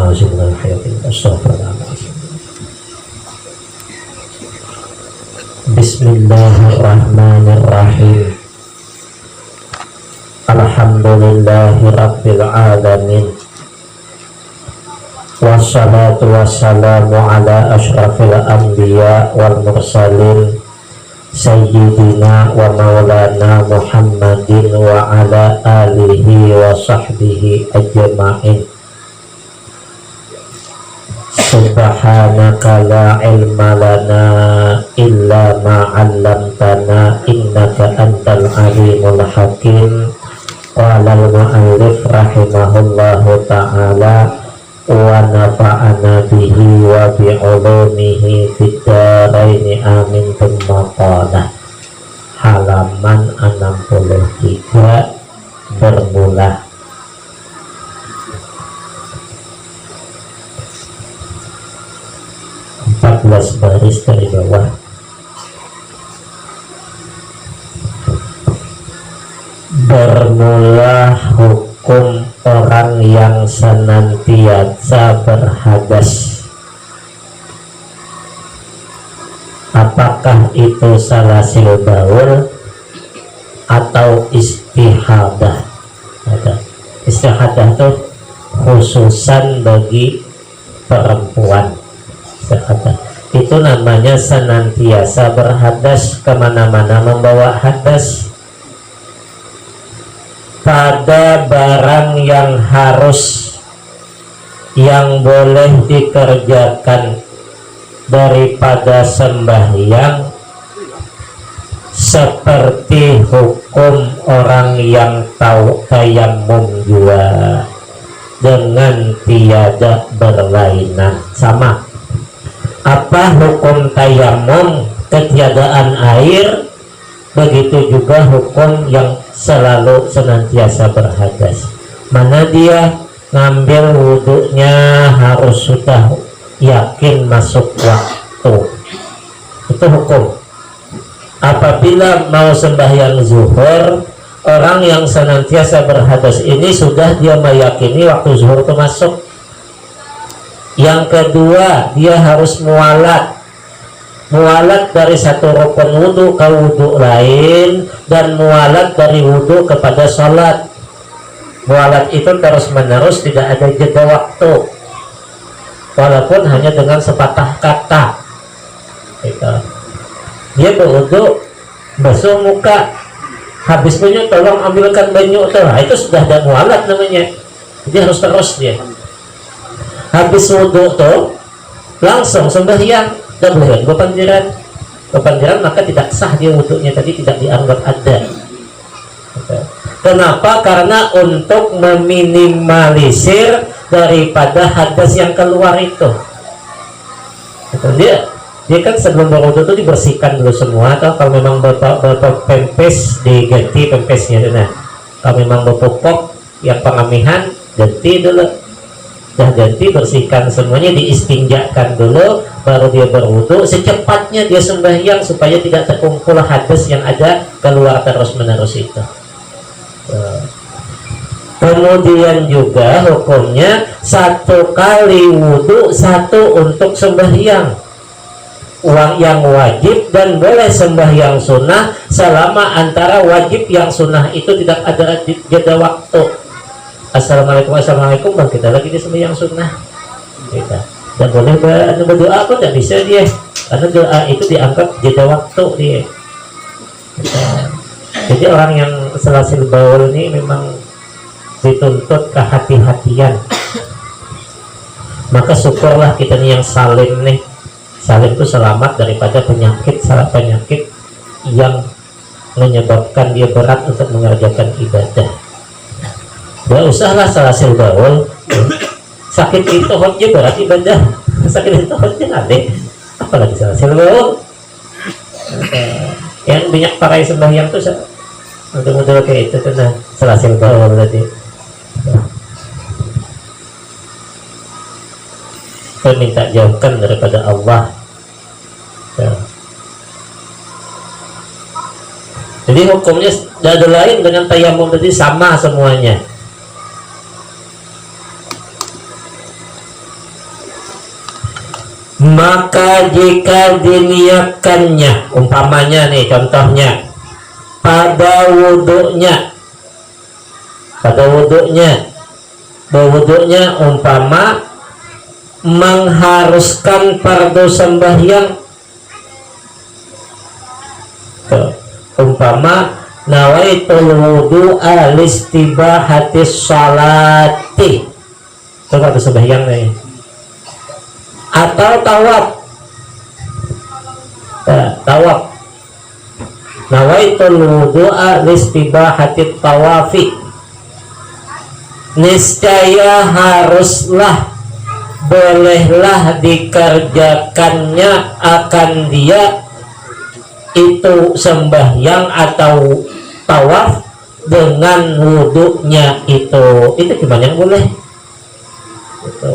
Bismillahirrahmanirrahim. Alhamdulillahirabbil alamin. Wassalatu wassalamu ala asyrafil anbiya wal mursalin sayyidina wa maulana Muhammadin wa ala alihi wa sahbihi ajma'in. Subhanaka la ilma lana illa ma 'allamtana innaka antal alimul hakim. Qala al-mu'allif rahimahullahu ta'ala wa nafa'ana bihi wa bi'ulumihi fid dharain amin. Tsumma qala. Halaman 63 bermula. Baris dari bawah. Bermula hukum orang yang senantiasa berhadas. Apakah itu salasil baul atau istihadah? Istihadah itu khususan bagi perempuan. Itu namanya senantiasa berhadas, kemana-mana membawa hadas. Pada barang yang harus, yang boleh dikerjakan daripada sembahyang, seperti hukum orang yang tahu tayamum jua dengan tiada berlainan. Sama. Apa hukum tayamum? Ketiadaan air. Begitu juga hukum yang selalu senantiasa berhadas. Mana dia ngambil wudhunya harus sudah yakin masuk waktu. Itu hukum. Apabila mau sembahyang zuhur, orang yang senantiasa berhadas ini sudah dia meyakini waktu zuhur itu masuk. Yang kedua, dia harus mualat dari satu rukun wudhu ke wudhu lain, dan mualat dari wudhu kepada sholat. Mualat itu terus menerus, tidak ada jeda waktu, walaupun hanya dengan sepatah kata. Dia berwudhu, basuh muka, habis banyu tolong ambilkan banyu, itu sudah ada mualat namanya. Jadi harus terus dia. Habis wudhu tuh langsung sembahyang, dan boleh kepanjiran, maka tidak sah dia wudhunya tadi, tidak dianggap ada. Kenapa? Karena untuk meminimalisir daripada hadas yang keluar itu. Dia kan sebelum berwudhu itu dibersihkan dulu semua, atau kalau memang bapak pempes diganti pempesnya. Nah, kalau memang bepopok yang pengamihan ganti dulu. Dah ganti, bersihkan semuanya, diistinjakan dulu, baru dia berwudu. Secepatnya dia sembahyang supaya tidak terkumpul hadas yang ada keluar terus menerus itu. Kemudian juga hukumnya satu kali wudu, satu untuk sembahyang. Uang yang wajib, dan boleh sembahyang sunnah selama antara wajib yang sunnah itu tidak ada jeda waktu. Assalamualaikum, bang, kita lagi di sembahyang sunnah kita. Dan boleh berdoa pun tidak bisa dia, karena doa itu dianggap jeda waktu dia. Jadi orang yang selasil baul ini memang dituntut kehati-hatian. Maka syukurlah kita nih yang salim nih. Salim itu selamat daripada penyakit yang menyebabkan dia berat untuk mengerjakan ibadah. Gak usahlah salasil baul. Sakit itu hotnya berat ibadah. Sakit itu hotnya aneh, apalagi salasil baul. Yang banyak pakai sembahyang tuh model-model kayak itu kena salasil baul tadi. Kita minta jauhkan daripada Allah. Jadi hukumnya tidak ada lain dengan tayamum tadi, sama semuanya. Maka jika diniatkannya, umpamanya nih contohnya pada wudhunya, berwudhunya umpama mengharuskan fardu sembahyang, umpama nawaitul wudu'a listibahatis salati, itu fardu sembahyang nih, atau tawaf, nawaitul wudu'a listibahatit tawafi, niscaya haruslah, bolehlah dikerjakannya akan dia itu sembahyang atau tawaf dengan wudhunya itu gimana yang boleh itu.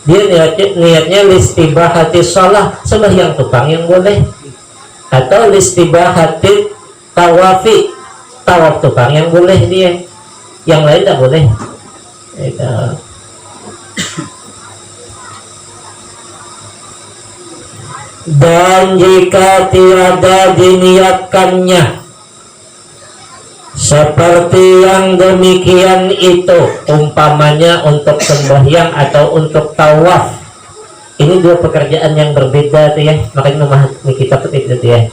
Dia niatnya listibahati sholah, sembahyang tukang yang boleh, atau listibahati tawafi, tawaf tukang yang boleh, dia yang lain tidak boleh itu. Dan jika tiada diniatkannya seperti yang demikian itu, umpamanya untuk sembahyang atau untuk tawaf, ini dua pekerjaan yang berbeda tuh ya, makanya memahami kitab itu ya.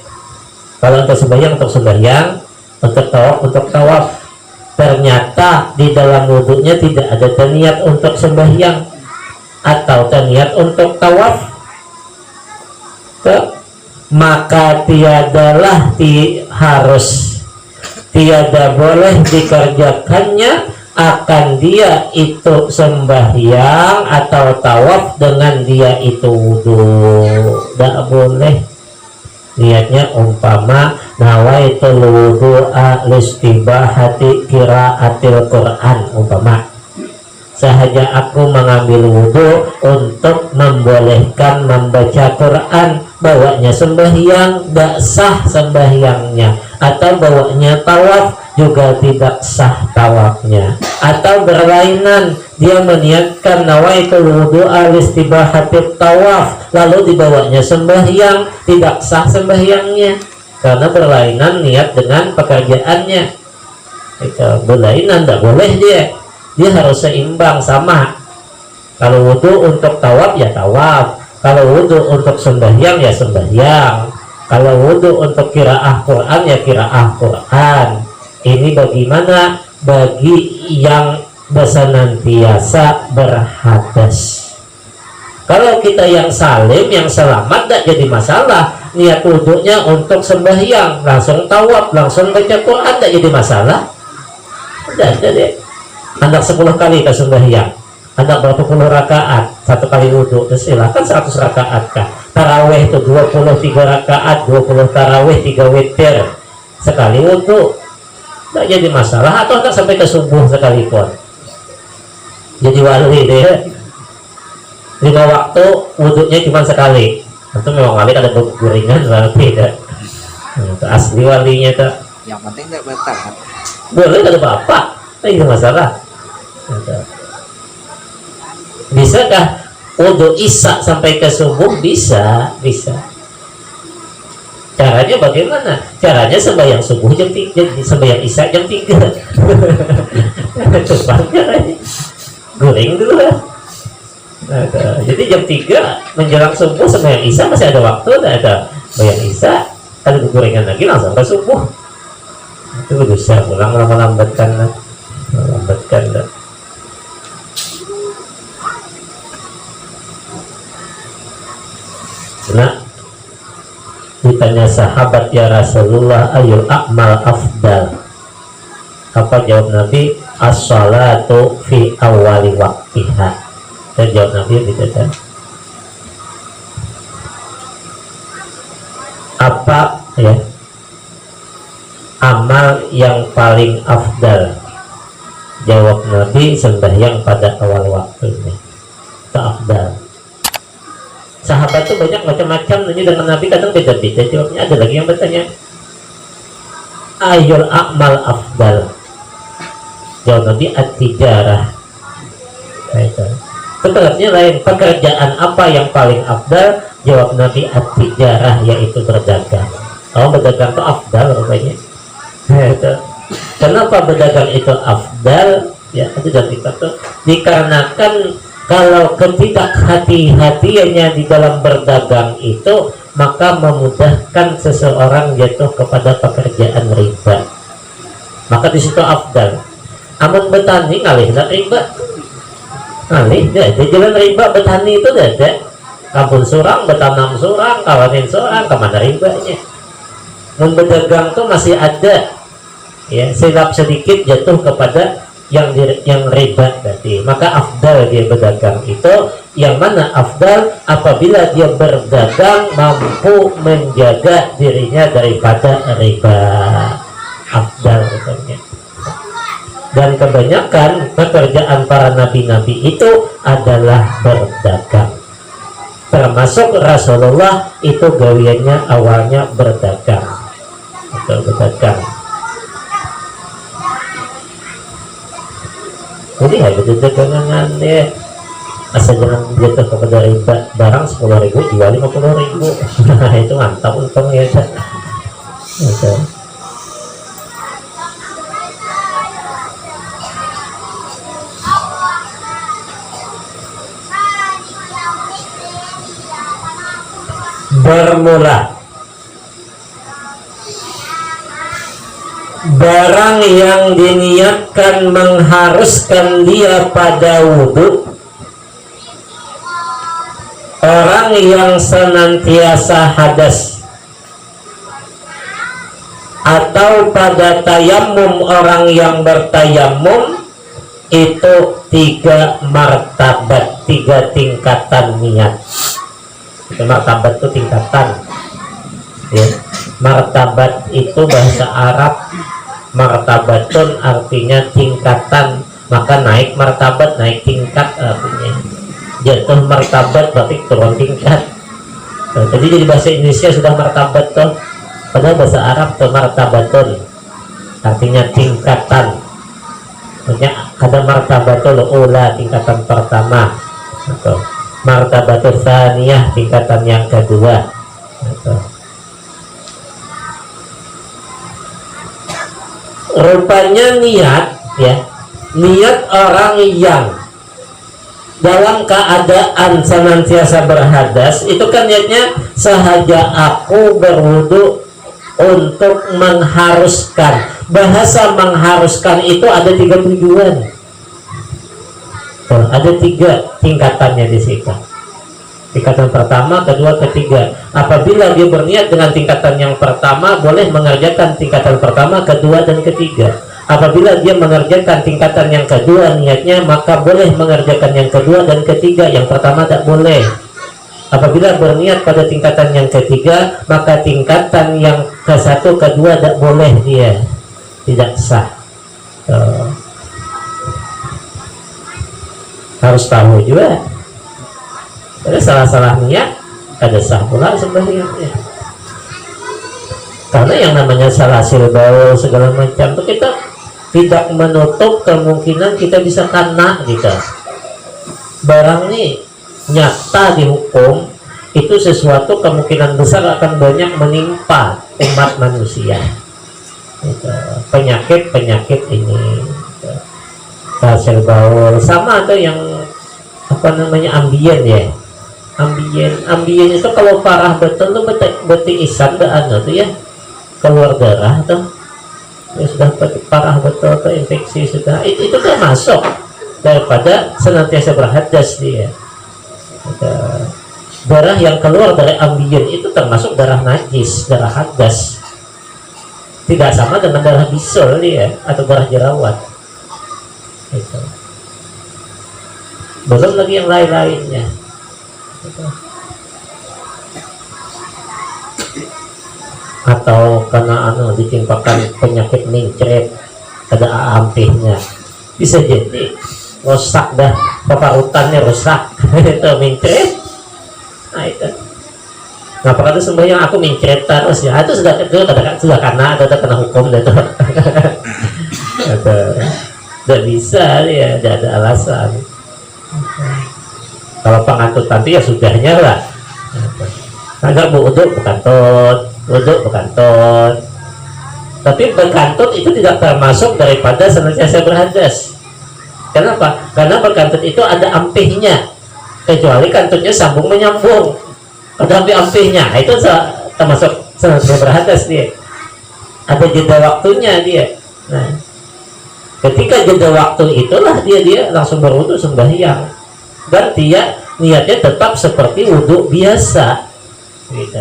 Kalau untuk sembahyang, untuk tawaf, ternyata di dalam wudhunya tidak ada niat untuk sembahyang atau niat untuk tawaf, maka tiada boleh dikerjakannya akan dia itu sembahyang atau tawaf dengan dia itu wudu, tidak boleh. Niatnya umpama nawaitul wudu'a listibahati qiraatil Qur'an, umpama sahaja aku mengambil wudhu untuk membolehkan membaca Quran, bawanya sembahyang tidak sah sembahyangnya, atau bawanya tawaf juga tidak sah tawafnya, atau berlainan dia meniatkan nawaitul wudu'a listibahatit tawaf lalu dibawanya sembahyang, tidak sah sembahyangnya karena berlainan niat dengan pekerjaannya. Itu berlainan, tidak boleh dia harus seimbang, sama. Kalau wudhu untuk tawaf ya tawaf, kalau wudhu untuk sembahyang ya sembahyang, kalau wudhu untuk qiraah Quran ya qiraah Quran. Ini bagaimana bagi yang senantiasa berhadas. Kalau kita yang salim, yang selamat, tidak jadi masalah. Niat wudhunya untuk sembahyang, langsung tawaf, langsung baca Quran, tidak jadi masalah. Tidak ada deh. Hendak 10 kali ke sembahyang, hendak berapa puluh rakaat, 1 kali wudhu, silakan 100 rakaat kah. Taraweh itu 23 rakaat, 20 taraweh, 3 witir, sekali wudhu, tidak jadi masalah. Atau hendak sampai ke subuh sekalipun, jadi wali deh. 5 waktu wudhunya cuma sekali, itu memang wali ada guringan berarti ya. Itu asli walinya tuh. Yang penting tidak batal. Boleh ada bapak, tidak masalah. Bisakah wudhu isya sampai ke subuh? Bisa. Caranya bagaimana? Caranya sembahyang subuh jam 3, sembahyang isya jam 3. Cepat caranya, goreng dulu lah. Jadi jam 3 menjelang subuh sembahyang isya masih ada waktu, ada sembahyang isya, ada gorengan lagi langsung ke subuh. Itu bisa pulang melambatkan. Nah, ditanya sahabat, ya Rasulullah, ayul a'mal afdal, apa jawab Nabi? As-salatu fi awali waktiha. Dan jawab Nabi begitu. Apa ya amal yang paling afdal? Jawab Nabi, sembahyang pada awal waktunya, itu afdal. Sahabat tuh banyak macam-macam nanya dengan Nabi, kadang beda-beda jawabnya. Ada lagi yang bertanya, ayul a'mal afdal. Jawab Nabi, at-tijarah. Itu berarti lain, pekerjaan apa yang paling afdal? Jawab Nabi, at-tijarah, yaitu berdagang. Oh, berdagang itu afdal rupanya. Kenapa berdagang itu afdal? Ya, itu dan itu dikarenakan kalau ketidakhati-hatiannya di dalam berdagang itu, maka memudahkan seseorang jatuh kepada pekerjaan riba. Maka di situ afdal. Amun betani ngalih nak riba, ngalih deh. Di jalan riba betani itu deh. Kampung surang, betanam surang, kawanin surang, kemana ribanya? Mun berdagang tuh masih ada, ya, silap sedikit jatuh kepada yang riba tadi. Maka afdal dia berdagang itu, yang mana afdal apabila dia berdagang mampu menjaga dirinya daripada riba. Afdal katanya. Dan kebanyakan pekerjaan para nabi-nabi itu adalah berdagang. Termasuk Rasulullah itu gawiannya awalnya berdagang. Atau berdagang. Jadi harus dagangan ya, asal jangan jatuh kepada riba. Barang 10.000 jual 50.000. Nah, itu mantap untung ya. Gitu. Bermula, barang yang diniatkan mengharuskan dia pada wudhu, orang yang senantiasa hadas, atau pada tayamum orang yang bertayamum, itu 3 martabat, 3 tingkatan niat. Martabat itu tingkatan ya. Martabat itu bahasa Arab, martabatun artinya tingkatan, maka naik martabat, naik tingkat artinya. Jatuh martabat berarti turun tingkat. Jadi jadi bahasa Indonesia sudah martabat tuh, padahal bahasa Arab tuh martabatun artinya tingkatan. Maksudnya ada martabatul ula, tingkatan pertama, atau martabatul tsaniyah, tingkatan yang kedua. Rupanya niat ya, niat orang yang dalam keadaan senantiasa berhadas itu kan niatnya sahaja aku berwudu untuk mengharuskan. Bahasa mengharuskan itu ada 3 tujuan. Ada 3 tingkatannya di situ. Tingkatan pertama, kedua, ketiga. Apabila dia berniat dengan tingkatan yang pertama, boleh mengerjakan tingkatan pertama, kedua, dan ketiga. Apabila dia mengerjakan tingkatan yang kedua niatnya, maka boleh mengerjakan yang kedua dan ketiga. Yang pertama tak boleh. Apabila berniat pada tingkatan yang ketiga, maka tingkatan yang ke-1, kedua tak boleh, dia tidak sah. Harus tahu juga, ada salah-salah niat ada sah pula sebenarnya. Karena yang namanya salah silbau segala macam itu kita tidak menutup kemungkinan kita bisa kena gitu. Barang ini nyata dihukum, itu sesuatu kemungkinan besar akan banyak menimpa umat manusia. Gitu. Penyakit ini gitu. Hasil baul sama ada yang apa namanya ambien ya, ambien itu kalau parah betul tuh beti isan anu tuh ya, keluar darah tuh ya, sudah parah betul tuh infeksi sudah itu termasuk daripada senantiasa berhadas dia. Darah yang keluar dari ambien itu termasuk darah najis, darah hadas, tidak sama dengan darah bisul dia atau darah jerawat. Gitu. Belum lagi yang lain-lainnya. Gitu. Atau karena ditimpakan penyakit mincret, ada ampihnya, bisa jadi rusak dah, paparutannya rusak. Itu mincret. Nah itu. Nah pada sembahyang aku mincret terus ya, itu sudah kena hukum itu. Tidak bisa ya, tidak ada alasan. Kalau pengantut nanti ya sudahnya lah. Agar wudhu bekantut. Tapi berkantut itu tidak termasuk daripada senantiasa berhadas. Kenapa? Karena berkantut itu ada ampihnya, kecuali kantutnya sambung menyambung, ada ampih-ampihnya, itu termasuk senantiasa berhadas dia. Ada jeda waktunya dia. Nah, ketika jeda waktu itulah dia langsung berwudu sembahyang, dan dia niatnya tetap seperti wudhu biasa. Gitu.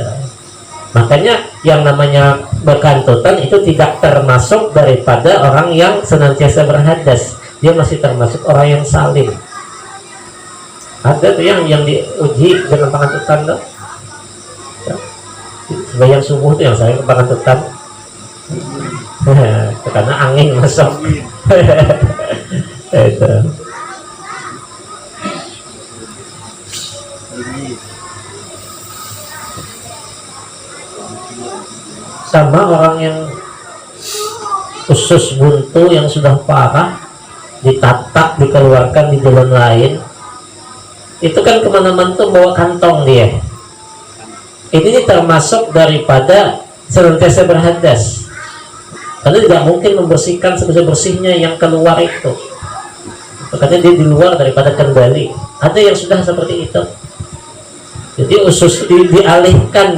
Makanya yang namanya berkantutan itu tidak termasuk daripada orang yang senantiasa berhadas. Dia masih termasuk orang yang salim. Ada tuh yang diuji dengan pengantutan tuh. Sembahyang subuh tuh yang saya pengantutan. Karena angin masuk. Itu. Sama orang yang usus buntu yang sudah parah, ditatak, dikeluarkan di jalan lain, itu kan kemana-mana tuh bawa kantong dia. Ini termasuk daripada senantiasa berhadas, karena tidak mungkin membersihkan sebesar-bersihnya yang keluar itu. Makanya dia di luar daripada kendali. Ada yang sudah seperti itu. Jadi usus dialihkan,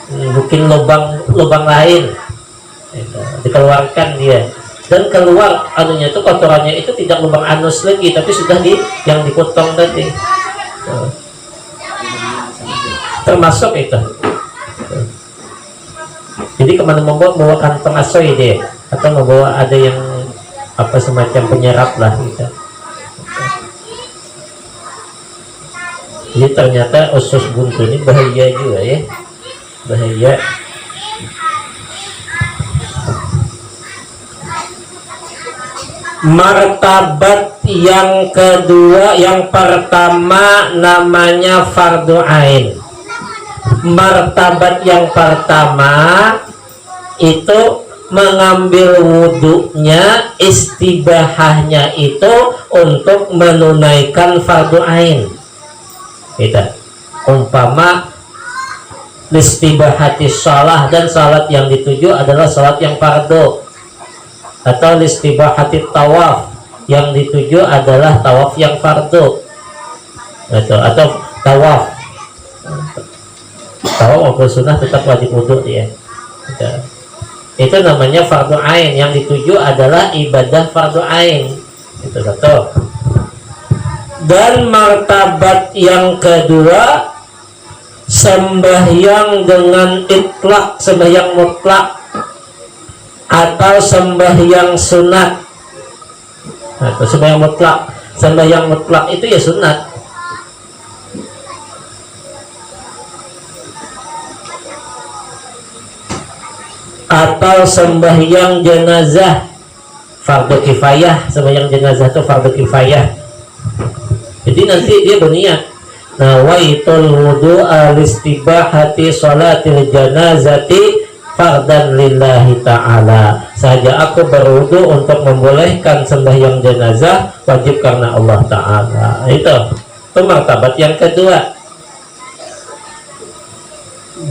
bikin lubang lain, dikeluarkan dia, dan keluar anunya itu, kotorannya itu tidak lubang anus lagi, tapi sudah yang dipotong tadi. Termasuk itu. Jadi kemana membawa kantong asoy dia, atau membawa ada yang apa semacam penyerap lah gitu. Jadi ternyata usus buntu ini bahaya juga ya. Bahaya. Martabat yang kedua, yang pertama namanya fardu ain. Martabat yang pertama itu mengambil wudhunya, istibahahnya itu untuk menunaikan fardu ain. Kita umpama listibahati shalah, dan salat yang dituju adalah salat yang fardu, atau listibahati tawaf, yang dituju adalah tawaf yang fardu, atau tawaf maupun sunnah tetap wajib wudhu ya. Itu namanya fardu ain, yang dituju adalah ibadah fardu ain. Itu satu. Dan martabat yang kedua, sembahyang dengan itlak, sembahyang mutlak, atau sembahyang sunat. Atau sembahyang mutlak. Sembahyang mutlak itu ya sunat. Atau sembahyang jenazah fardu kifayah. Sembahyang jenazah itu fardu kifayah. Jadi nanti dia berniat, nawaitul wudu al-istibahati sholatil janazati fardan lillahi ta'ala. Saja aku berwudu untuk membolehkan sembahyang jenazah wajib karena Allah Ta'ala. Itu martabat yang kedua.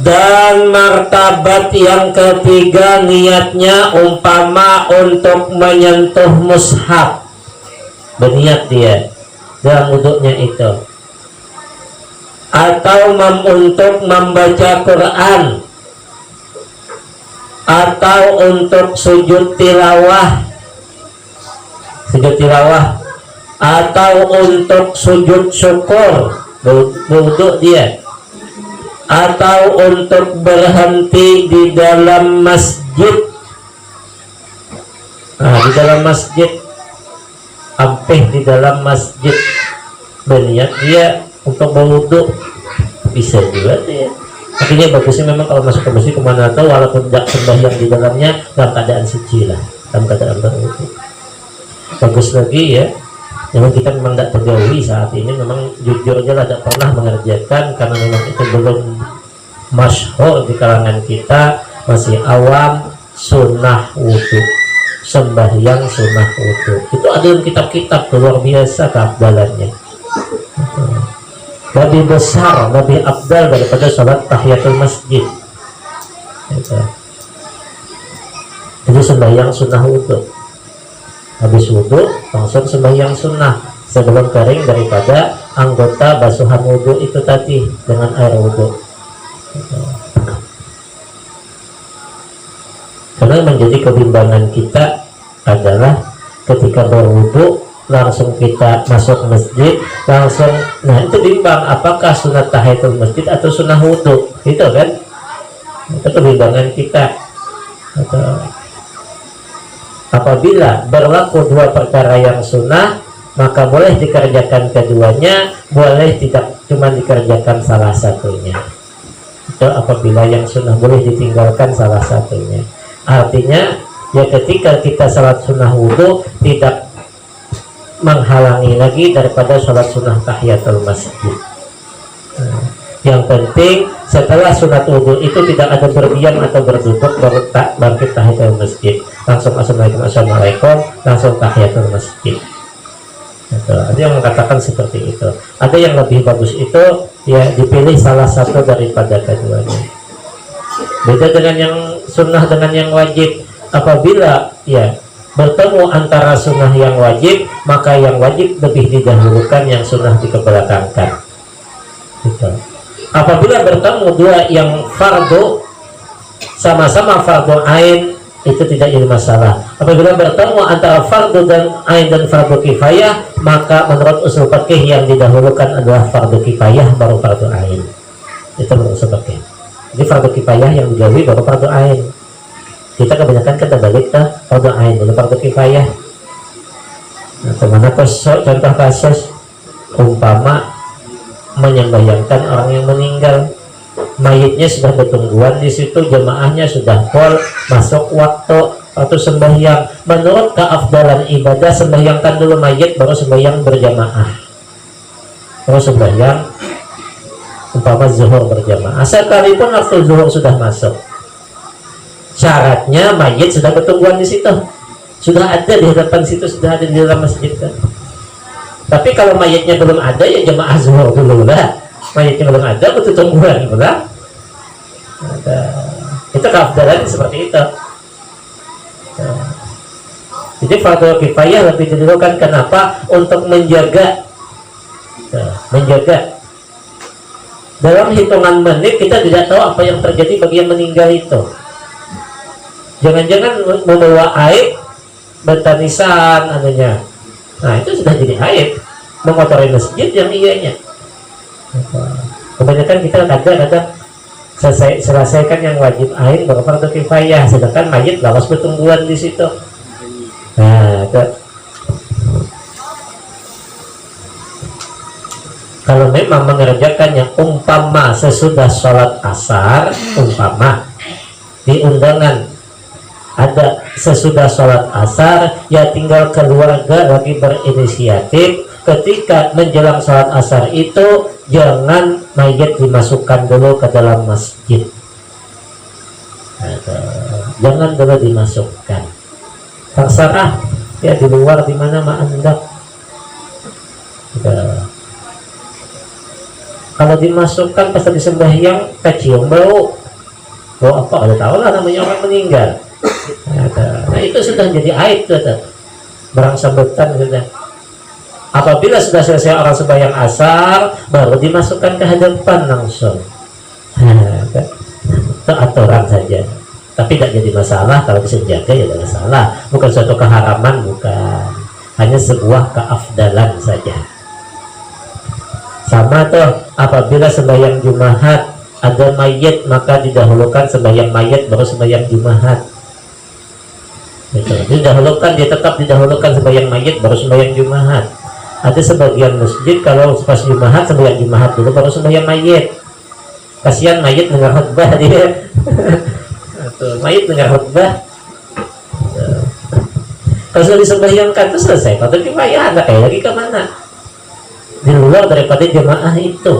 Dan martabat yang ketiga, niatnya umpama untuk menyentuh mushaf, berniat dia dalam wudhunya itu, atau untuk membaca Quran, atau untuk sujud tilawah, atau untuk sujud syukur, wudhu dia, atau untuk berhenti di dalam masjid. Di dalam masjid, ampih di dalam masjid, berniat dia untuk berwudhu, bisa juga dia. Akhirnya bagusnya memang kalau masuk ke masjid kemana tahu, walaupun tidak sembahyang di dalamnya, dalam keadaan suci lah, dalam keadaan berwudhu. Bagus lagi ya. Memang kita memang tidak tergawi saat ini, memang jujur aja lah tidak pernah mengerjakan, karena memang itu belum masyhur di kalangan kita, masih awam sunnah wudhu, sembahyang sunnah wudhu. Itu ada dalam kitab-kitab luar biasa keabdalannya. lebih besar, lebih afdal daripada sholat tahiyatul masjid. Gitu. Jadi sembahyang sunnah wudhu, habis wudhu langsung sembahyang sunnah sebelum kering daripada anggota basuhan wudhu itu tadi dengan air wudhu. Gitu. Karena menjadi kebimbangan kita adalah ketika berwudhu langsung kita masuk masjid langsung, nah itu bimbang apakah sunat tahiyatul masjid atau sunnah wudhu, itu kan, itu kebimbangan kita. Apabila berlaku dua perkara yang sunnah, maka boleh dikerjakan keduanya, boleh tidak cuma dikerjakan salah satunya. Itu apabila yang sunnah boleh ditinggalkan salah satunya. Artinya ya ketika kita salat sunnah wudhu tidak menghalangi lagi daripada sholat sunnah tahiyatul masjid. Yang penting setelah sunat wudhu itu tidak ada berdiam atau berduduk baru tak bangkit tahiyatul masjid, langsung assalamualaikum langsung tahiyatul masjid. Ada yang mengatakan seperti itu. Ada yang lebih bagus itu ya dipilih salah satu daripada keduanya. Beda dengan yang sunnah dengan yang wajib. Apabila ya bertemu antara sunnah yang wajib, maka yang wajib lebih didahulukan, yang sunnah dikebelakangkan. Gitu. Apabila bertemu dua yang fardu, sama-sama fardu ain, itu tidak jadi masalah. Apabila bertemu antara fardu dan ain dan fardu kifayah, maka menurut usul fikih yang didahulukan adalah fardu kifayah baru fardu ain. Itu menurut usul fikih. Jadi fardu kifayah yang dijauhi baru fardu ain. Kita kebanyakan balik ke fardu ain dulu fardu kifayah. Nah, kemana contoh kasus umpama menyembahyangkan orang yang meninggal, mayitnya sudah bertungguan di situ, jemaahnya sudah full, masuk waktu sembahyang. Menurut keafdalan ibadah, sembahyangkan dulu mayit baru sembahyang berjamaah, baru sembahyang umpama zuhur berjamaah. Sekalipun waktu zuhur sudah masuk, syaratnya mayit sudah bertungguan di situ, sudah ada di hadapan situ, sudah ada di dalam masjid kan. Tapi kalau mayitnya belum ada, ya jemaah zuhur dulu lah. Mayitnya belum ada, butuh tungguan pula. Itu keafdalan seperti itu. Jadi fardu kifayah lebih didahulukan. Kenapa? Untuk menjaga dalam hitungan menit kita tidak tahu apa yang terjadi bagi yang meninggal itu. Jangan-jangan membawa aib, bertanisan anunya. Nah itu sudah jadi aib, mengotori masjid yang ianya. Kebanyakan kita kadang-kadang selesaikan yang wajib ain baru fardu kifayah, sedangkan mayit lawas bertungguan di situ. Nah itu. Kalau memang mengerjakannya umpama sesudah sholat asar, umpama di undangan ada sesudah sholat asar, ya tinggal keluarga lagi berinisiatif. Ketika menjelang sholat asar itu jangan mayat dimasukkan dulu ke dalam masjid. Jangan dulu dimasukkan. Terserah ya di luar di mana mah Anda. Kalau dimasukkan pas tadi sembahyang kecium bau apa? Ada tahu lah namanya orang meninggal. Nah itu sudah jadi aib tuh, barang sambutan gitu. Apabila sudah selesai orang sembahyang asar, baru dimasukkan ke hadapan langsung. Itu aturan saja. Tapi tidak jadi masalah kalau bisa dijaga, ya tidak masalah. Bukan suatu keharaman, bukan. Hanya sebuah keafdalan saja. Sama tuh, apabila sembahyang Jumat ada mayit, maka didahulukan sembahyang mayit baru sembahyang Jumat. Didahulukan, dia tetap didahulukan sembahyang mayit baru sembahyang Jumat. Ada sebagian masjid kalau pas Jumat sembahyang Jumat dulu baru sembahyang mayit. Kasihan mayit dengar khutbah dia. Mayit dengar khutbah. Kalau sudah disembahyangkan itu selesai. Patut kifayah, anda kayak lagi ke mana? Di luar daripada jemaah itu.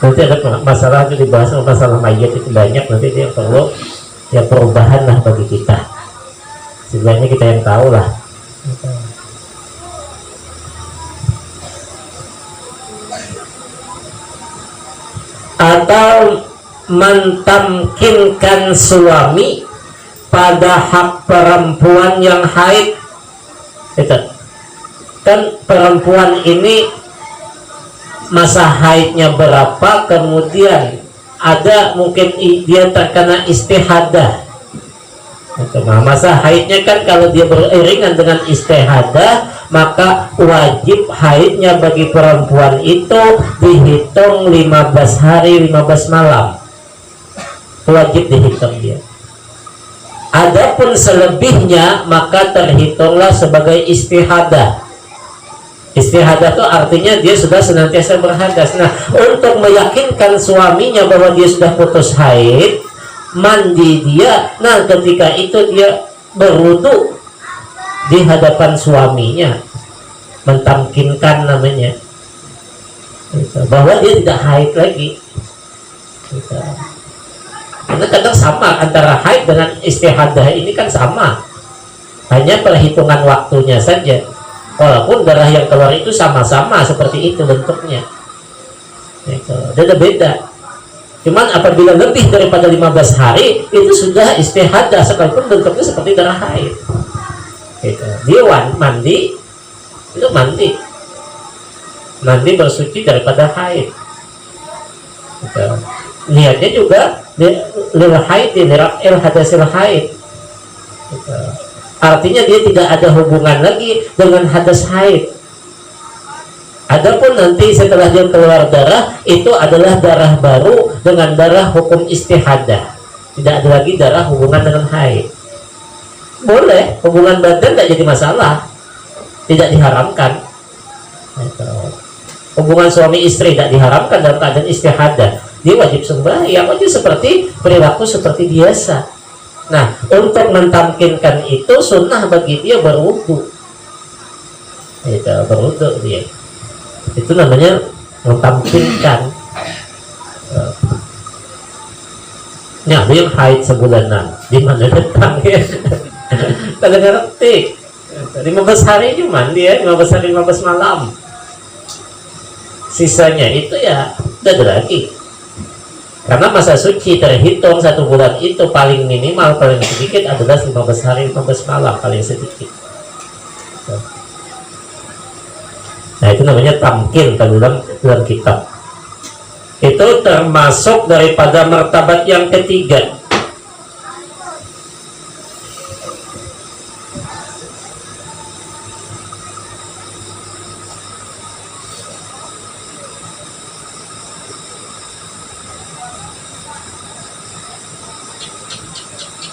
Nanti ada masalah itu dibahas, masalah mayit itu banyak, nanti dia perlu ya perubahan lah bagi kita. Sebenarnya kita yang tahu lah. atau mentamkinkan suami pada hak perempuan yang haid. Itu kan perempuan ini masa haidnya berapa, kemudian ada mungkin dia terkena istihadah. Nah, masa haidnya kan kalau dia beriringan dengan istihadah, maka wajib haidnya bagi perempuan itu dihitung 15 hari 15 malam, wajib dihitung dia. Adapun selebihnya maka terhitunglah sebagai istihadah. Istihadah itu artinya dia sudah senantiasa berhadas. Nah, untuk meyakinkan suaminya bahwa dia sudah putus haid, mandi dia. Nah, ketika itu dia berwudu di hadapan suaminya, mentamkinkan namanya, bahwa dia tidak haid lagi. Karena kadang sama antara haid dengan istihadah ini kan sama, hanya perhitungan waktunya saja. Walaupun darah yang keluar itu sama-sama seperti itu bentuknya, beda-beda. Cuman apabila lebih daripada 15 hari itu sudah istihadah, sekalipun bentuknya seperti darah haid. Dia mandi, itu mandi bersuci daripada haid. Niatnya juga lil haid, lil hadasil haid. Artinya dia tidak ada hubungan lagi dengan hadas haid. Adapun nanti setelah dia keluar darah, itu adalah darah baru dengan darah hukum istihadah. Tidak ada lagi darah hubungan dengan haid. Boleh, hubungan badan tidak jadi masalah, tidak diharamkan. Hubungan suami istri tidak diharamkan dalam keadaan istihadah. Dia wajib sembahyang, wajib seperti perilaku seperti biasa. Nah, untuk mentamkinkan itu sunnah bagi dia berwudu. Berwudu dia. Itu namanya mentamkinkan. Ya, dia yang haid sebulanan. Di mana datang ya? Kalau ngerti. 15 hari cuma dia, 15 hari 15 malam. Sisanya itu ya udah ada lagi. Karena masa suci terhitung 1 bulan itu paling minimal, paling sedikit adalah 15 hari 15 malam paling sedikit. Nah, itu namanya tamkin dalam kitab. Itu termasuk daripada martabat yang ketiga.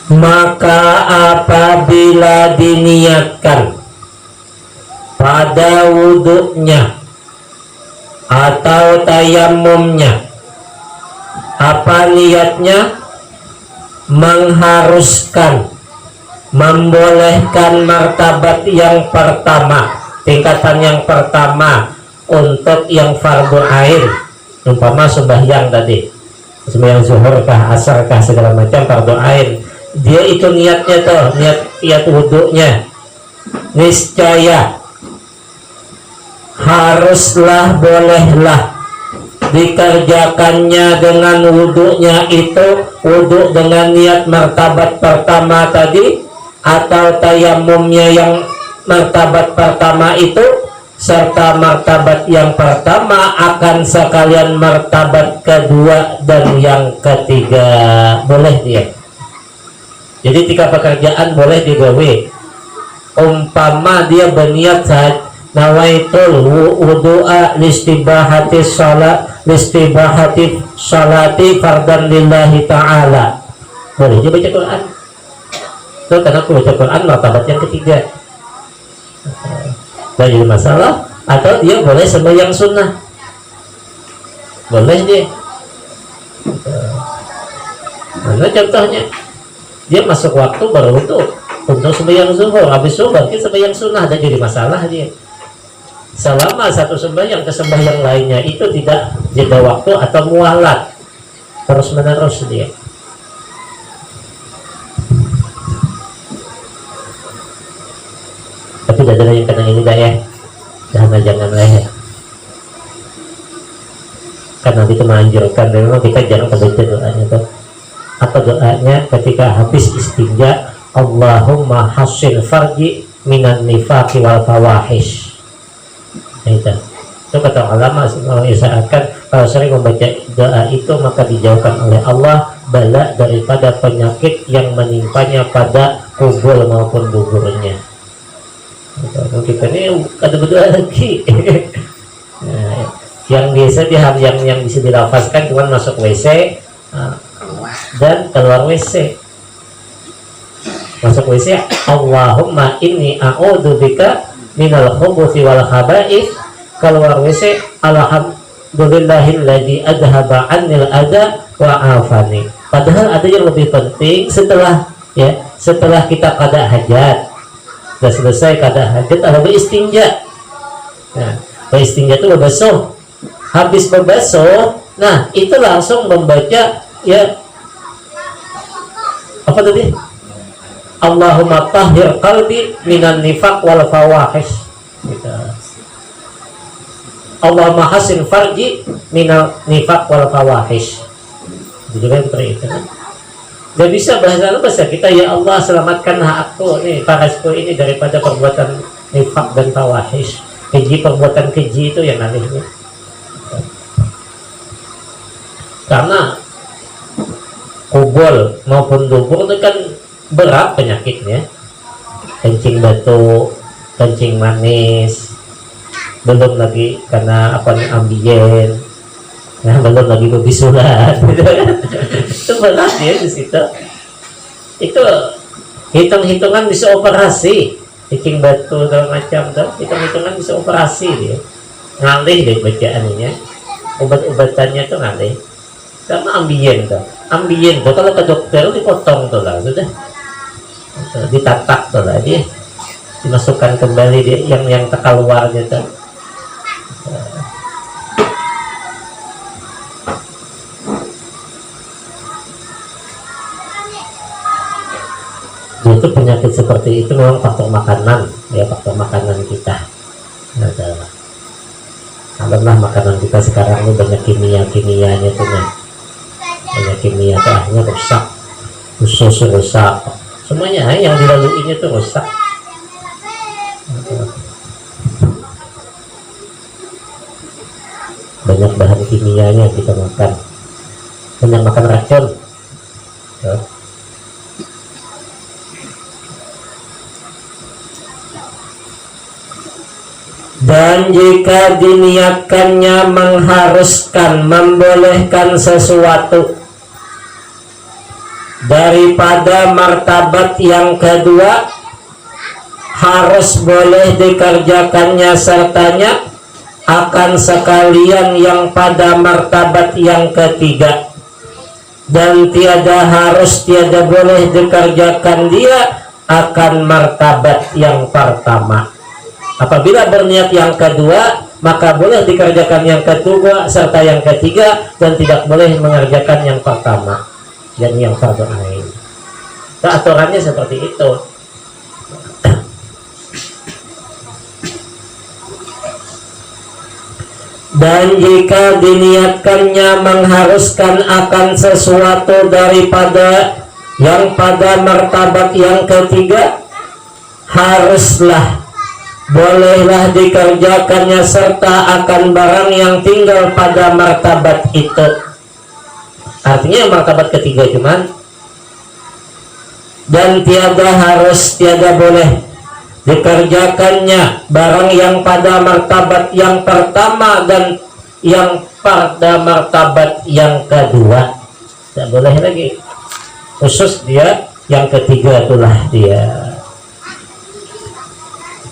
Maka apabila diniatkan pada wuduknya atau tayamumnya, apa niatnya? Mengharuskan, membolehkan martabat yang pertama, tingkatan yang pertama untuk yang fardu ain, umpama sembahyang tadi, sembahyang zuhur kah, asar kah, segala macam fardu ain. Dia itu niatnya tuh, niat wuduknya niscaya haruslah, bolehlah dikerjakannya dengan wuduknya itu, wuduk dengan niat martabat pertama tadi, atau tayamumnya yang martabat pertama itu, serta martabat yang pertama akan sekalian martabat kedua dan yang ketiga, boleh dia. Jadi 3 pekerjaan boleh digawe. Umpama dia berniat nawaitul wudu'a listibahati salati fardan lillahi ta'ala, boleh dia baca Quran. Itu karena aku baca Quran martabat yang ketiga, tidak jadi masalah. Atau dia boleh sembahyang sunnah, boleh dia. Mana contohnya? Dia masuk waktu baru untuk sembahyang zuhur, habis zuhur kita sembahyang sunnah, dan jadi masalah dia. Selama satu sembahyang ke sembahyang lainnya itu tidak jeda waktu atau mualat, terus menerus dia. Tapi tidak ada yang kena ini dah ya, jangan ya. karena itu menganjurkan. Memang kita jarang baca doanya tuh. Apa doanya ketika habis istinja? Allahumma hassin farji minan nifaqi wal fawahish. Itu kata ulama mengisyaratkan kalau sering membaca doa itu maka dijauhkan oleh Allah bala daripada penyakit yang menimpanya pada kubul maupun buburnya. Kita ini ada berdoa lagi. Nah, yang biasa yang bisa dilafazkan cuma masuk WC dan keluar WC. Masuk WC, Allahumma inni a'udzubika minal khubuthi wal khaba'ith. Keluar WC, alhamdulillahilladzi adhaba 'annil adha wa 'afani. Padahal ada yang lebih penting setelah kita qada hajat. Sudah selesai qada hajat, ada beristinja. Nah, beristinja itu berbasuh. Habis berbasuh, nah itu langsung membaca apa tadi? Allahumma tahhir qalbi minan nifaq wal fawahish. Allahumma hasin farji minal nifaq wal fawahish. Jadi kan seperti itu. Gak bisa bahasa kita, ya Allah selamatkanlah aku nih, parasku ini daripada perbuatan nifaq dan fawahish. Keji, perbuatan keji itu yang anehnya. Karena kubul maupun dubur itu kan berat penyakitnya. Kencing batu, kencing manis, belum lagi karena ambien, belum lagi bebisulan. Itu berat ya di situ. Itu hitung-hitungan bisa operasi, kencing batu segala macam tuh, hitung-hitungan bisa operasi dia. Ngalih deh bacaannya, obat-obatannya tuh ngalih. Karena ambien tuh kalau ke dokter dipotong tuh lah, sudah ditatak tuh lah, dia dimasukkan kembali dia yang terkeluar gitu. Itu penyakit seperti itu memang faktor makanan, faktor makanan kita. Alhamdulillah makanan kita sekarang ini banyak kimia-kimianya tuh, banyak kimia tuh akhirnya rusak, usus rusak, semuanya yang dilaluinya tuh rusak. Banyak bahan kimianya kita makan, banyak makan racun. Dan jika diniatkannya mengharuskan, membolehkan sesuatu daripada martabat yang kedua, harus boleh dikerjakannya sertanya akan sekalian yang pada martabat yang ketiga, dan tiada boleh dikerjakan dia akan martabat yang pertama. Apabila berniat yang kedua, maka boleh dikerjakan yang kedua serta yang ketiga, dan tidak boleh mengerjakan yang pertama dan yang fardu ain. Nah, aturannya seperti itu. Dan jika diniatkannya mengharuskan akan sesuatu daripada yang pada martabat yang ketiga, haruslah, bolehlah dikerjakannya serta akan barang yang tinggal pada martabat itu. Artinya martabat ketiga cuman, dan tiada boleh dikerjakannya barang yang pada martabat yang pertama dan yang pada martabat yang kedua. Tidak boleh lagi, khusus dia yang ketiga itulah dia.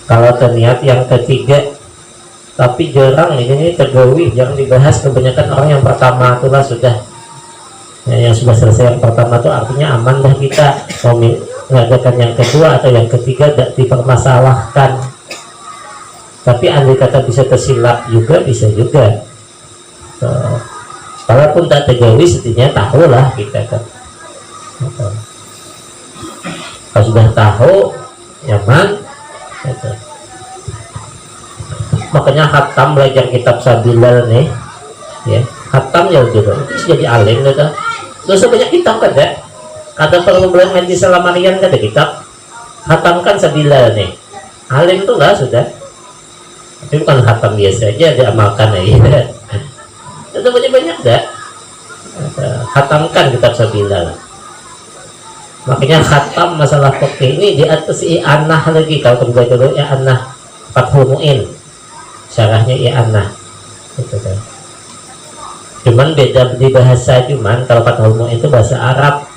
Kalau terniat yang ketiga, tapi jarang ini tergawi, jarang dibahas. Kebanyakan orang yang pertama itulah sudah, yang sudah selesai yang pertama itu artinya aman dah kita. Mau mengadakan yang kedua atau yang ketiga tidak dipermasalahkan. Tapi andai kata bisa tersilap juga, bisa juga. So, walaupun tak tergawi, setidaknya tahulah kita kan. Kalau sudah tahu, nyaman. Gitu. Makanya khatam belajar kitab Sabilal nih, ya, hatam ya gitu terus jadi alim gitu dosa banyak kitab kan ya kata perlu belum ngaji selamarian kan ada kitab hatamkan sabila nih alim tuh lah sudah tapi bukan hatam biasa aja diamalkan ya itu banyak dah hatamkan kitab sabila makanya khatam masalah fikih ini di atas i'anah lagi kalau kamu baca dulu i'anah Fathul Mu'in syarahnya i'anah gitu kan. Cuman beda di bahasa cuman kalau Fathul Mu'in itu bahasa Arab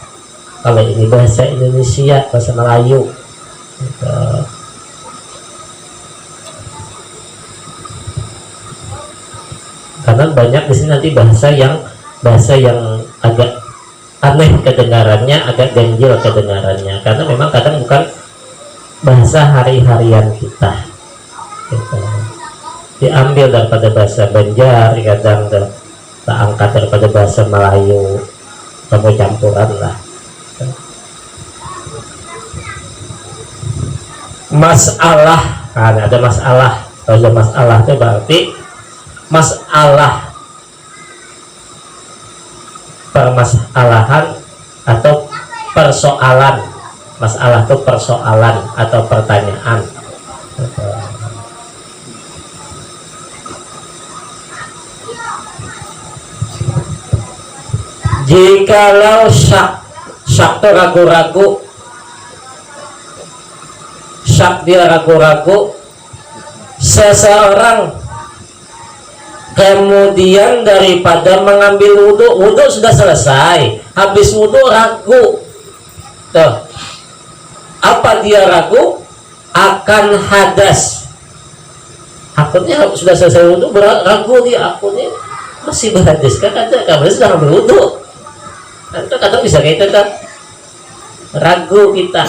kalau ini bahasa Indonesia bahasa Melayu gitu. Karena banyak di sini nanti bahasa yang agak aneh kedengarannya, agak ganjil kedengarannya karena memang kadang bukan bahasa hari-harian kita gitu. Diambil daripada bahasa Banjar kadang tak angkat daripada bahasa Melayu atau campuran lah. Masalah ada masalah kalau masalah itu berarti masalah permasalahan atau persoalan masalah itu persoalan atau pertanyaan jikalau syak itu ragu-ragu syak dia ragu-ragu seseorang kemudian daripada mengambil wudhu sudah selesai habis wudhu ragu tuh apa dia ragu akan hadas akunnya sudah selesai wudhu ragu dia akunnya masih berhadas kan ada kamu sudah ambil wudhu kadang bisa kayak itu kan ragu kita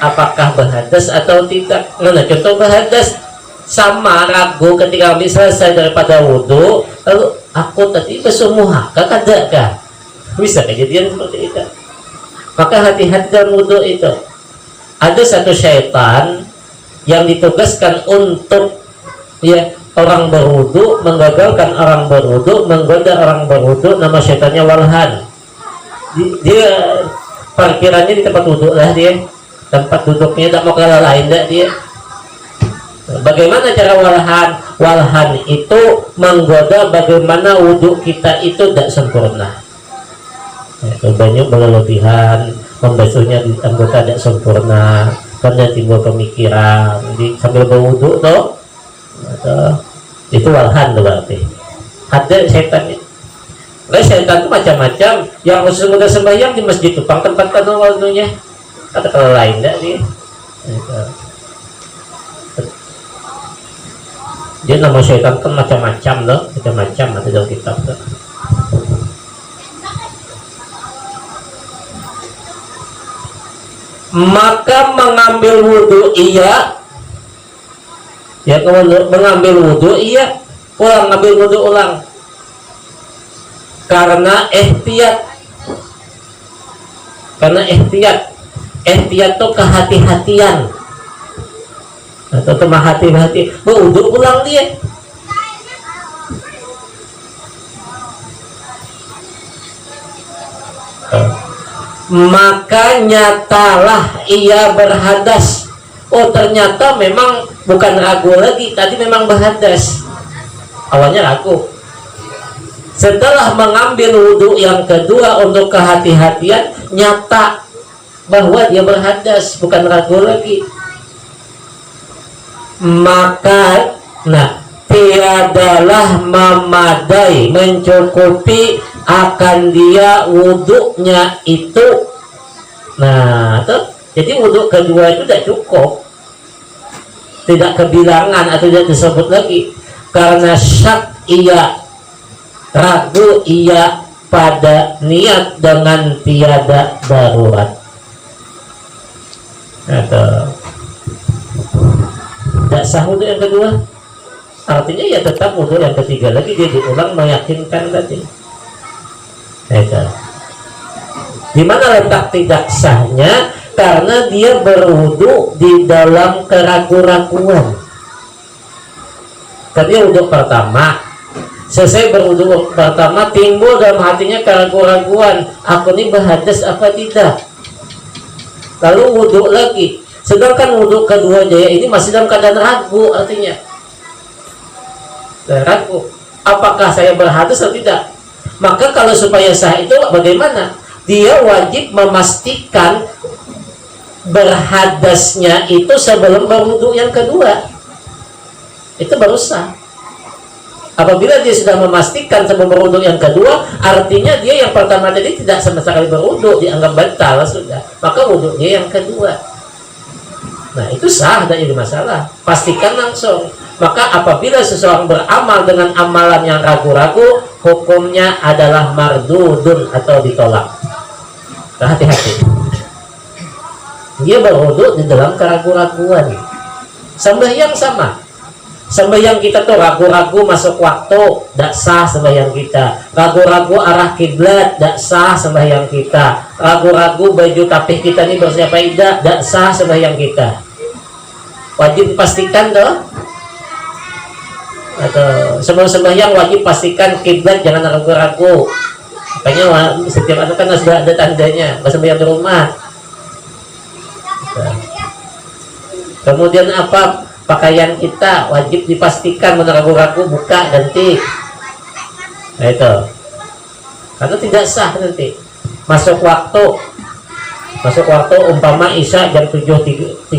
apakah berhadas atau tidak nah contoh berhadas sama ragu ketika habis selesai daripada wudhu lalu aku tadi bersumuh kah ada kah bisa kejadian seperti itu maka hati-hati dalam wudhu itu ada satu syaitan yang ditugaskan untuk ya orang berwudhu menggagalkan orang berwudhu menggoda orang berwudhu nama syaitannya Walhan dia parkirannya di tempat wudhu lah dia tempat duduknya tak mau kalah lain dah dia. Bagaimana cara walhan itu menggoda bagaimana wudhu kita itu tidak sempurna banyak berlebihan membasuhnya di anggota tidak sempurna karena timbul pemikiran sambil berwudhu toh itu walhan berarti ada setan itu setan itu macam-macam yang khusus mudah sembahyang di masjid Tupang tempat wudhunya kata kalau lain tidak dia dia nama syaitan kan macam-macam loh macam-macam ada dalam kitab loh. Maka mengambil wudhu iya ya mengambil wudhu iya ulang ngambil wudhu ulang karena ihtiyat ihtiyat itu kehati-hatian atau cuma hati-hati berwudhu ulang dia maka nyatalah ia berhadas oh ternyata memang bukan ragu lagi tadi memang berhadas awalnya ragu setelah mengambil wudhu yang kedua untuk kehati-hatian nyata bahwa dia berhadas bukan ragu lagi maka tiadalah memadai mencukupi akan dia wudhunya itu jadi wudhu kedua itu tidak cukup tidak kebilangan atau tidak disebut lagi karena syak ia ragu ia pada niat dengan tiada darurat atau tidak sah wudhu yang kedua artinya ya tetap wudhu yang ketiga lagi dia diulang meyakinkan tadi di mana letak tidak sahnya karena dia berwudhu di dalam keraguan-raguan tadi wudhu pertama Selesai berwudu pertama, timbul dalam hatinya keraguan-raguan, aku ini berhadas apa tidak. Lalu wudu lagi, sedangkan wudu kedua jaya ini masih dalam keadaan ragu, artinya ragu, apakah saya berhadas atau tidak. Maka kalau supaya sah itu bagaimana? Dia wajib memastikan berhadasnya itu sebelum berwudu yang kedua, itu baru sah. Apabila dia sudah memastikan sebelum berwudu yang kedua, artinya dia yang pertama tadi tidak sama sekali berwudu, dianggap batal sudah, maka wudu dia yang kedua. Nah itu sah, tidak jadi masalah, pastikan langsung. Maka apabila seseorang beramal dengan amalan yang ragu-ragu, hukumnya adalah mardudun atau ditolak. Hati-hati, dia berwudu di dalam keraguan-raguan. Sembahyang sama, sembahyang kita tuh ragu-ragu masuk waktu, tidak sah sembahyang kita. Ragu-ragu arah kiblat, tidak sah sembahyang kita. Ragu-ragu baju tapih kita ini bersih apa tidak sah sembahyang kita. Wajib dipastikan tuh, atau sebelum sembahyang wajib pastikan kiblat, jangan ragu-ragu. Makanya setiap anak kan sudah ada tandanya, sembahyang di rumah. Kemudian apa? Pakaian kita wajib dipastikan, ragu-ragu buka ganti. Nah itu, karena tidak sah nanti. Masuk waktu umpama isya jam 7.30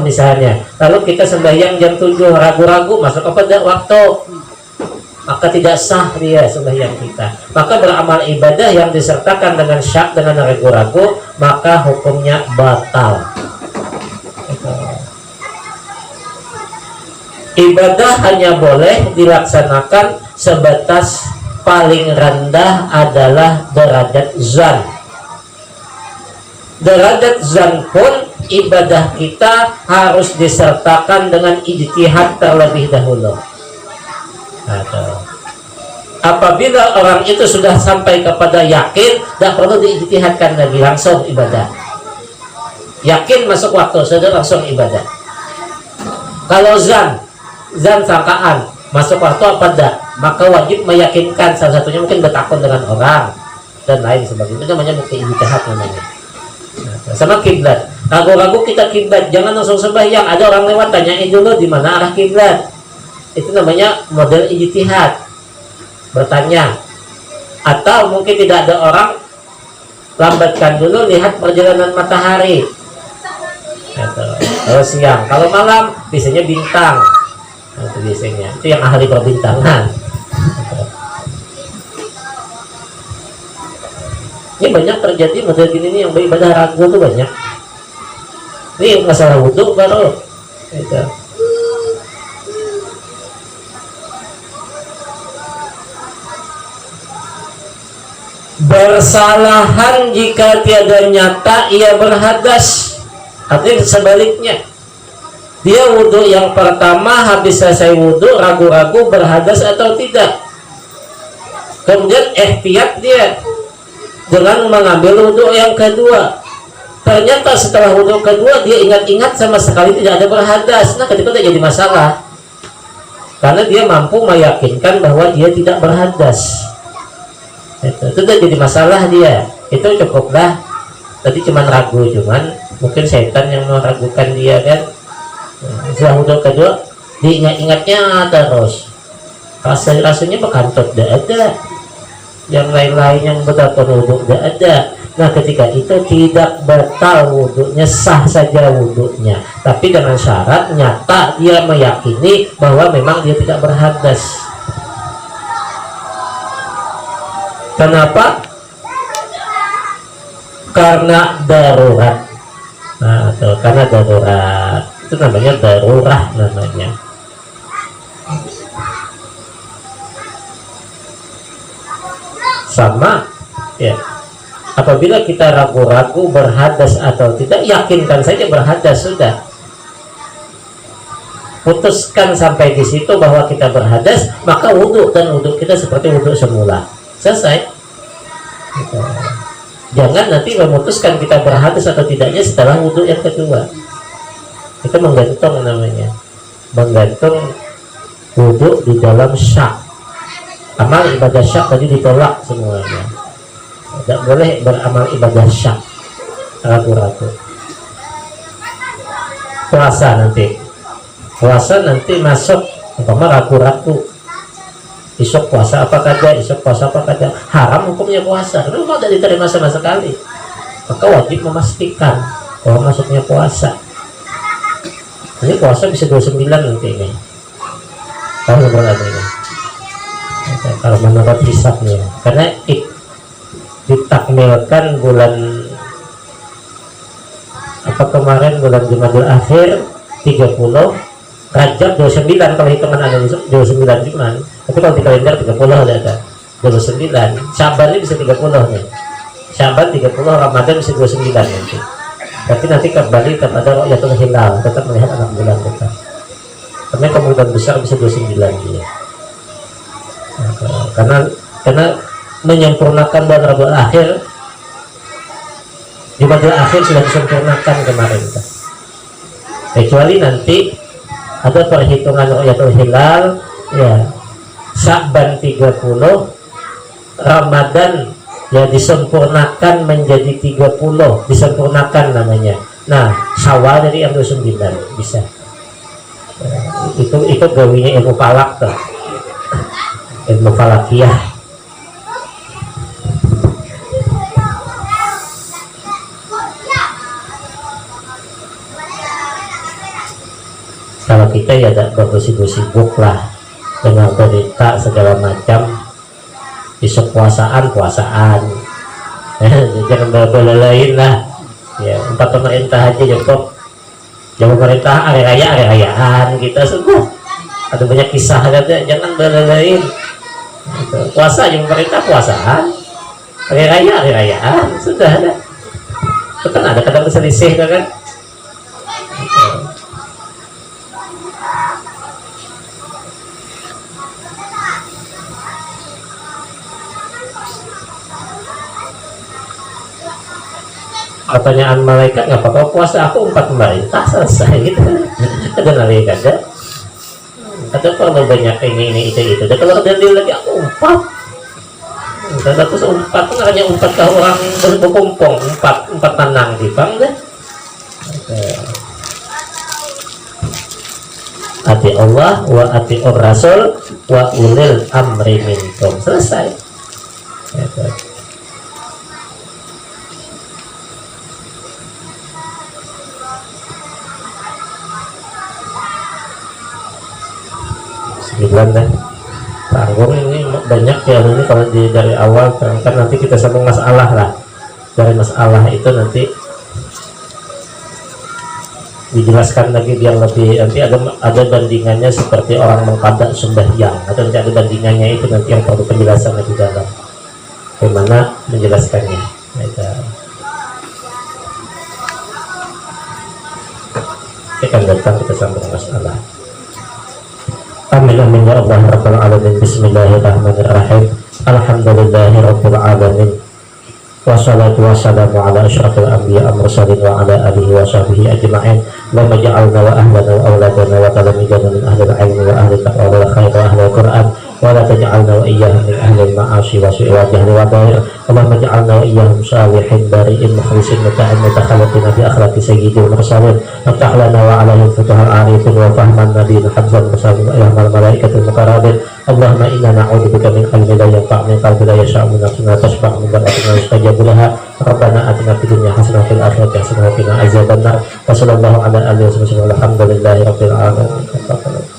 misalnya, lalu kita sembahyang jam 7, ragu-ragu masuk apa tidak waktu, maka tidak sah dia sembahyang kita. Maka beramal ibadah yang disertakan dengan syak, dengan ragu-ragu, maka hukumnya batal. Ibadah hanya boleh dilaksanakan sebatas paling rendah adalah derajat zan. Derajat zan pun ibadah kita harus disertakan dengan ijtihad terlebih dahulu. Apabila orang itu sudah sampai kepada yakin, tidak perlu diijtihadkan lagi, langsung ibadah. Yakin masuk waktu, sudah langsung ibadah. Kalau zan sangkaan masuk waktu apa tidak, maka wajib meyakinkan, salah satunya mungkin bertakun dengan orang dan lain sebagainya, itu namanya bukti ijtihad namanya. Sama kiblat, ragu-ragu kita kiblat, jangan langsung sembahyang. Ada orang lewat, tanyain dulu di mana arah kiblat, itu namanya model ijtihad, bertanya. Atau mungkin tidak ada orang, lambatkan dulu, lihat perjalanan matahari. Kalau siang, kalau malam biasanya bintang. Itu biasanya, itu yang ahli perbintangan. Ini banyak terjadi model gini nih, yang beribadah ragu tuh banyak. Ini masalah wudhu baru itu. Bersalahan jika tiada nyata ia berhadas. Artinya sebaliknya, dia wudhu yang pertama, habis selesai wudhu ragu-ragu berhadas atau tidak, kemudian ihtiyat dia dengan mengambil wudhu yang kedua. Ternyata setelah wudhu kedua dia ingat-ingat sama sekali tidak ada berhadas. Nah ketika itu jadi masalah, karena dia mampu meyakinkan bahwa dia tidak berhadas. Itu sudah jadi masalah dia. Itu cukuplah, tadi cuman ragu, cuman mungkin setan yang meragukan dia kan. Setelah wudhu kedua diingat-ingatnya terus, rasanya bekantut tidak ada, yang lain-lain yang bertakun wudhu tidak ada. Nah ketika itu tidak batal wudhunya, sah saja wudhunya, tapi dengan syarat nyata dia meyakini bahwa memang dia tidak berhadas. Kenapa? Karena darurat. Nah, karena darurat, itu namanya darurah namanya. Sama ya, apabila kita ragu-ragu berhadas atau tidak, yakinkan saja berhadas sudah, putuskan sampai di situ bahwa kita berhadas, maka wudhu, dan wudhu kita seperti wudhu semula, selesai. Jangan nanti memutuskan kita berhadas atau tidaknya setelah wudhu yang kedua. Itu menggantung namanya, menggantung wudhu di dalam syak. Amal ibadah syak tadi ditolak semuanya. Tidak boleh beramal ibadah syak ragu-ragu. Puasa nanti masuk umpama ragu-ragu, isok puasa apa kada, haram hukumnya puasa karena mau tidak diterima sama sekali, maka wajib memastikan bahwa masuknya puasa. Ini puasa bisa 29 nanti ini, tahu berapa ini kalau menurut hisabnya, karena ditakmilkan bulan apa kemarin, bulan Jumadil Akhir 30, Rajab 29 kalau hitungan ada 29 cuman, tapi kalau di kalender 30 ada 29, Syaban ini bisa 30 nih, Syaban 30, Ramadan bisa 29 nanti. Tapi nanti kembali kepada Ru'yatul Hilal, tetap melihat anak bulan tetap. Karena kemungkinan besar bisa 29 dia. Karena menyempurnakan bulan Rabiul Akhir, Jumadil Akhir sudah disempurnakan kemarin. Kecuali nanti ada perhitungan Ru'yatul Hilal, ya Sya'ban 30, Ramadan ya disempurnakan menjadi 30, disempurnakan namanya. Nah, Syawal jadi yang 29 bisa. Itu gawinya ilmu falak tuh. Ilmu falakiyah. Kalau kita ya tidak bersibuk lah dengan berita segala macam, besok puasaan jangan lain lah ya, empat pemerintah aja cukup. Jangan pemerintah hari rayaan kita sungguh ada banyak kisah ada, jangan lain puasa yang pemerintah puasaan, hari rayaan sudah ada. Itu kan ada kadang selisih kan. Pertanyaan malaikat, nggak apa-apa puasa aku 4 pemerintah selesai gitu. Ada malaikat ada. Atau kalau banyak ini itu. Dan kalau ada dia lagi aku 4. Dan terus 4 kan hanya 4 ke orang berkumpul 4 tanang di bang deh. Ati Allah wa ati Rasul wa ulil amri minkum, selesai. Bulan deh tanggung ini banyak ya ini kalau dari awal kan nanti kita sambung masalah lah, dari masalah itu nanti dijelaskan lagi biar lebih, nanti ada bandingannya seperti orang mengqada sembahyang, atau nanti ada bandingannya itu nanti yang perlu penjelasan lebih dalam bagaimana menjelaskannya. Akan datang kita sambung masalah. Amin amin ya Allah rabbal alamin. Bismillahirrahmanirrahim. Alhamdulillahi rabbil alamin. Wassalatu wassalamu ala asyrafil anbiya mursalin wa ala alihi wa sahbihi ajma'in. Allahumma ja'alna wa ahlana wa awladana wa talamidana min ahli al-ilmi wa ahli taqwa wa khair wa ahli al-Qur'an, wa la taj'alna wa iyyahum min ahli al-ma'asi wa su'i wa jahli wa dhair. Allahumma ja'alna wa iyyahum salihin bari'in mukhlisin muta'in mutakhallaqina bi akhlaqi sayyidil mursalin. Aftah lana wa alaihim futuhal arifin wa fahman nabiyyin hafzan musallim wa ilmal malaikatil muqarrabin. Allahumma inna na'udzubika min ilmin la yanfa' min qalbin la yasha'u min nafsin la tashfa' min da'watin la yustajabu laha. Rabbana atina fid dunya hasanah wa fil akhirati hasanah wa qina azabannar. Wa sallallahu ala alihi wa sahbihi walhamdulillahi rabbil alamin.